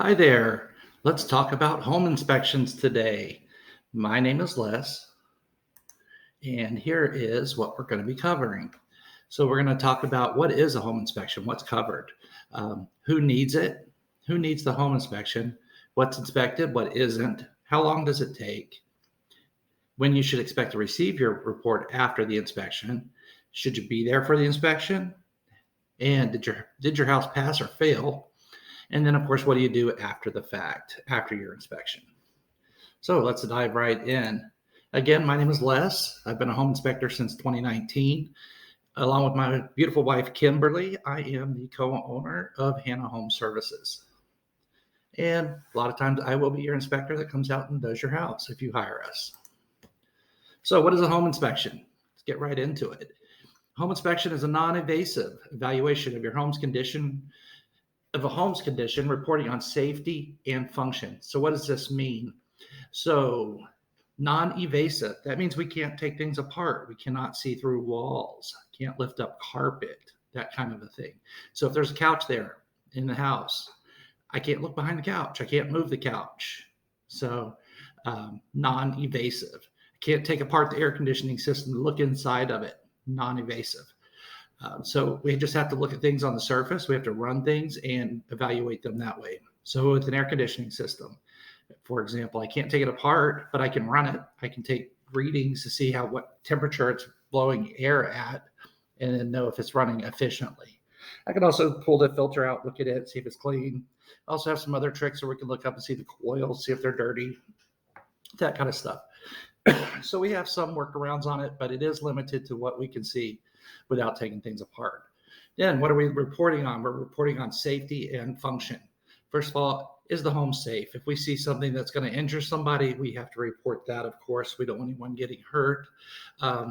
Hi there. Let's talk about home inspections today. My name is Les, and here is what we're going to be covering. So, we're going to talk about what is a home inspection, what's covered, who needs it, who needs the home inspection, what's inspected, what isn't, how long does it take, when you should expect to receive your report after the inspection, should you be there for the inspection, and did your house pass or fail? And then, of course, what do you do after the fact, after your inspection? So let's dive right in. Again, my name is Les. I've been a home inspector since 2019. Along with my beautiful wife, Kimberly, I am the co-owner of Hannah Home Services. And a lot of times I will be your inspector that comes out and does your house if you hire us. So what is a home inspection? Let's get right into it. Home inspection is a non-invasive evaluation of your home's condition, reporting on safety and function. So what does this mean? So non-evasive, that means we can't take things apart. We cannot see through walls, can't lift up carpet, that kind of a thing. So if there's a couch there in the house, I can't look behind the couch. I can't move the couch. So non-evasive. I can't take apart the air conditioning system to look inside of it. Non-evasive. So we just have to look at things on the surface. We have to run things and evaluate them that way. So with an air conditioning system, for example, I can't take it apart, but I can run it. I can take readings to see what temperature it's blowing air at, and then know if it's running efficiently. I can also pull the filter out, look at it, see if it's clean. I also have some other tricks where we can look up and see the coils, see if they're dirty, that kind of stuff. So we have some workarounds on it, but it is limited to what we can see without taking things apart. Then what are we reporting on? We're reporting on safety and function. First of all, is the home safe? If we see something that's going to injure somebody, we have to report that, of course. We don't want anyone getting hurt.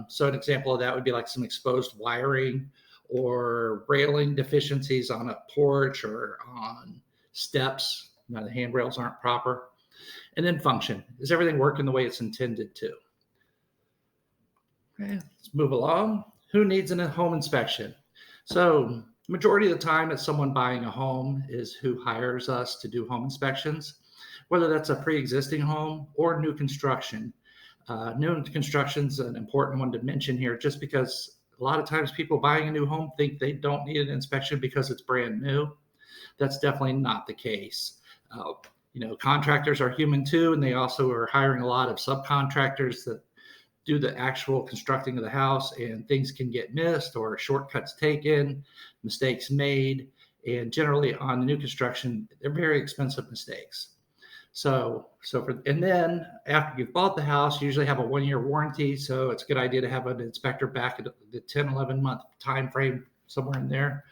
So an example of that would be like some exposed wiring or railing deficiencies on a porch or on steps. Now, the handrails aren't proper. And then function. Is everything working the way it's intended to? Okay, let's move along. Who needs a home inspection? So majority of the time it's someone buying a home is who hires us to do home inspections, whether that's a pre-existing home or new construction. New construction is an important one to mention here, just because a lot of times people buying a new home think they don't need an inspection because it's brand new. That's definitely not the case. Contractors are human too, and they also are hiring a lot of subcontractors that do the actual constructing of the house, and things can get missed or shortcuts taken, mistakes made. And generally on the new construction, they're very expensive mistakes. And then after you've bought the house, you usually have a 1-year warranty. So it's a good idea to have an inspector back at the 10, 11 month time frame, somewhere in there,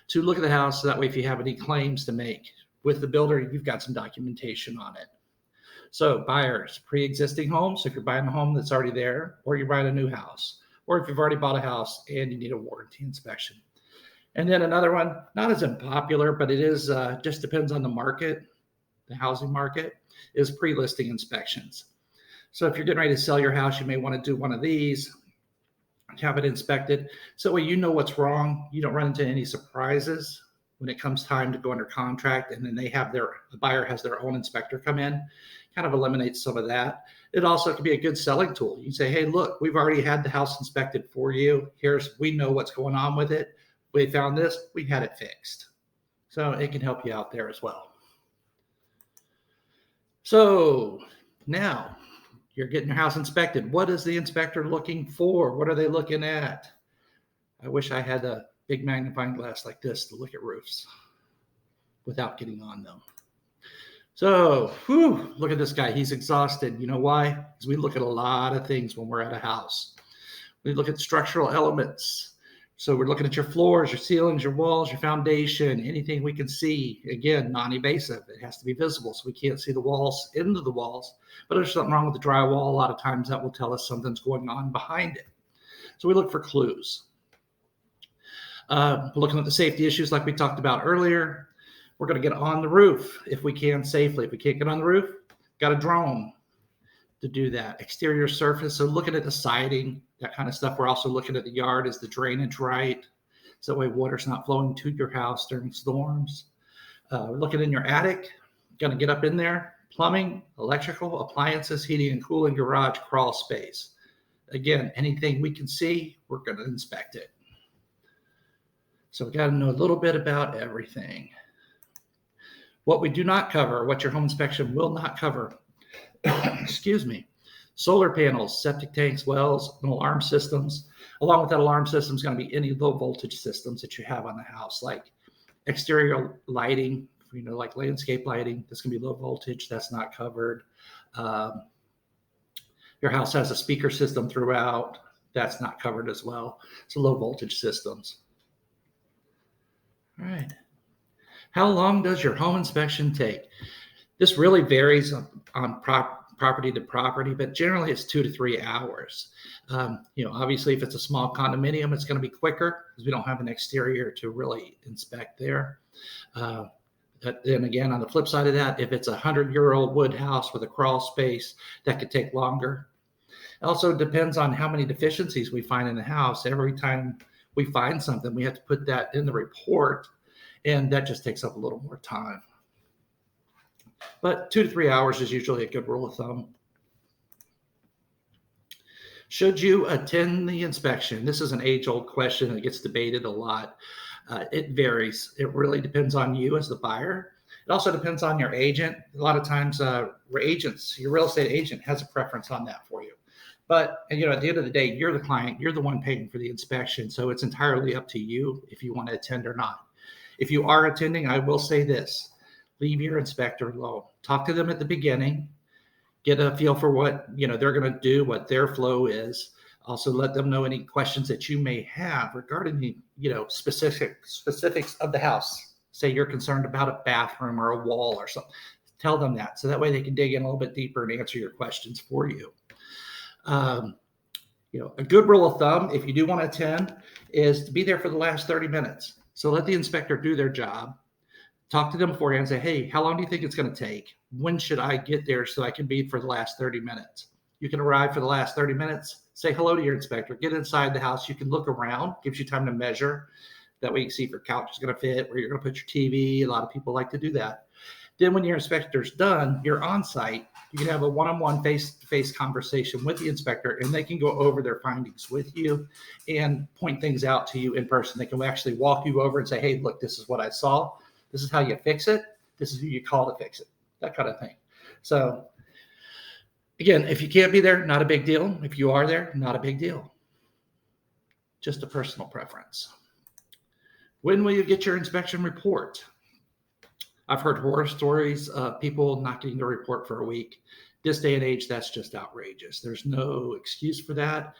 to look at the house. So that way, if you have any claims to make with the builder, you've got some documentation on it. So buyers, pre-existing homes, so if you're buying a home that's already there, or you're buying a new house, or if you've already bought a house and you need a warranty inspection. And then another one, not as unpopular, but it is just depends on the market, the housing market, is pre-listing inspections. So if you're getting ready to sell your house, you may want to do one of these, have it inspected, so that way you know what's wrong. You don't run into any surprises when it comes time to go under contract, and then the buyer has their own inspector come in. Kind of eliminates some of that. It also can be a good selling tool. You can say, hey, look, we've already had the house inspected for you. We know what's going on with it. We found this, we had it fixed. So it can help you out there as well. So now you're getting your house inspected. What is the inspector looking for? What are they looking at? I wish I had a big magnifying glass like this to look at roofs without getting on them. So, look at this guy. He's exhausted. You know why? Because we look at a lot of things when we're at a house. We look at structural elements. So we're looking at your floors, your ceilings, your walls, your foundation, anything we can see. Again, non-invasive. It has to be visible, so we can't see the walls into the walls. But if there's something wrong with the drywall, a lot of times that will tell us something's going on behind it. So we look for clues. Looking at the safety issues like we talked about earlier. We're going to get on the roof if we can safely. If we can't get on the roof, got a drone to do that. Exterior surface, so looking at the siding, that kind of stuff. We're also looking at the yard. Is the drainage right? So that way water's not flowing to your house during storms. We're looking in your attic. Going to get up in there, plumbing, electrical, appliances, heating and cooling, garage, crawl space. Again, anything we can see, we're going to inspect it. So we got to know a little bit about everything. What we do not cover, what your home inspection will not cover, excuse me, solar panels, septic tanks, wells, and alarm systems. Along with that alarm system is going to be any low voltage systems that you have on the house, like exterior lighting, like landscape lighting. That's going to be low voltage. That's not covered. Your house has a speaker system throughout. That's not covered as well. So low voltage systems. All right. How long does your home inspection take? This really varies on property to property, but generally it's 2 to 3 hours. Obviously, if it's a small condominium, it's going to be quicker because we don't have an exterior to really inspect there. Then again, on the flip side of that, if it's a 100-year-old wood house with a crawl space, that could take longer. It also depends on how many deficiencies we find in the house. Every time we find something, we have to put that in the report, and that just takes up a little more time. But 2 to 3 hours is usually a good rule of thumb. Should you attend the inspection? This is an age-old question that gets debated a lot. It varies. It really depends on you as the buyer. It also depends on your agent. A lot of times, your real estate agent has a preference on that for you. But at the end of the day, you're the client. You're the one paying for the inspection. So it's entirely up to you if you want to attend or not. If you are attending, I will say this. Leave your inspector alone. Talk to them at the beginning. Get a feel for what they're going to do, what their flow is. Also, let them know any questions that you may have regarding the specifics of the house. Say you're concerned about a bathroom or a wall or something. Tell them that, so that way they can dig in a little bit deeper and answer your questions for you. A good rule of thumb, if you do want to attend, is to be there for the last 30 minutes. So let the inspector do their job. Talk to them beforehand and say, hey, how long do you think it's going to take? When should I get there so I can be for the last 30 minutes? You can arrive for the last 30 minutes, say hello to your inspector, get inside the house. You can look around, gives you time to measure. That way you can see if your couch is going to fit, where you're going to put your TV. A lot of people like to do that. Then when your inspector's done, you're on site. You can have a one-on-one face-to-face conversation with the inspector, and they can go over their findings with you and point things out to you in person. They can actually walk you over and say, hey, look, this is what I saw. This is how you fix it. This is who you call to fix it, that kind of thing. So again, if you can't be there, not a big deal. If you are there, not a big deal. Just a personal preference. When will you get your inspection report? I've heard horror stories of people not getting the report for a week. This day and age, that's just outrageous. There's no excuse for that.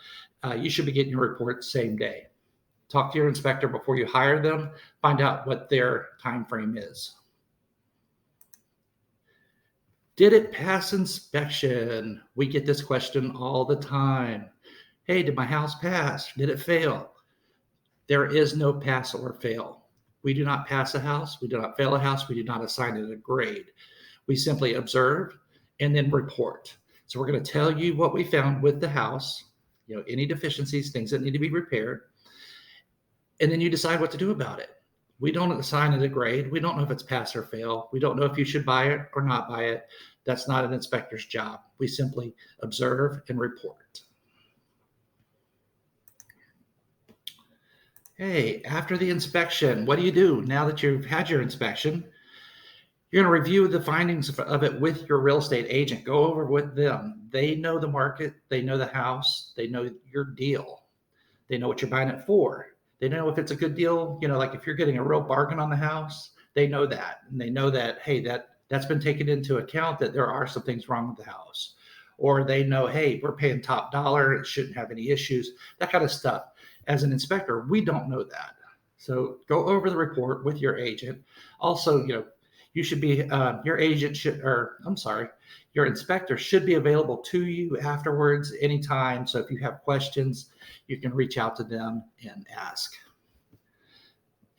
You should be getting your report same day. Talk to your inspector before you hire them. Find out what their time frame is. Did it pass inspection? We get this question all the time. Hey, did my house pass? Did it fail? There is no pass or fail. We do not pass a house. We do not fail a house. We do not assign it a grade. We simply observe and then report. So we're going to tell you what we found with the house, any deficiencies, things that need to be repaired, and then you decide what to do about it. We don't assign it a grade. We don't know if it's pass or fail. We don't know if you should buy it or not buy it. That's not an inspector's job. We simply observe and report. Hey, after the inspection, what do you do now that you've had your inspection? You're going to review the findings of it with your real estate agent. Go over with them. They know the market. They know the house. They know your deal. They know what you're buying it for. They know if it's a good deal, like if you're getting a real bargain on the house, they know that. And they know that, hey, that's been taken into account, that there are some things wrong with the house. Or they know, hey, we're paying top dollar. It shouldn't have any issues, that kind of stuff. As an inspector, we don't know that. So go over the report with your agent. Also, you should be, your inspector should be available to you afterwards anytime. So if you have questions, you can reach out to them and ask.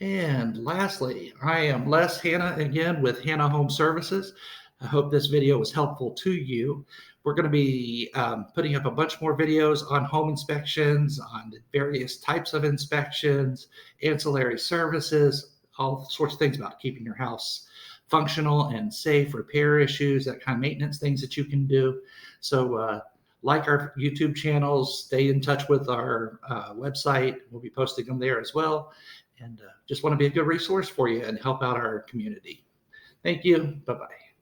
And lastly, I am Les Hanna again with Hanna Home Services. I hope this video was helpful to you. We're going to be putting up a bunch more videos on home inspections, on various types of inspections, ancillary services, all sorts of things about keeping your house functional and safe, repair issues, that kind of maintenance things that you can do. So like our YouTube channels, stay in touch with our website. We'll be posting them there as well. And just want to be a good resource for you and help out our community. Thank you. Bye-bye.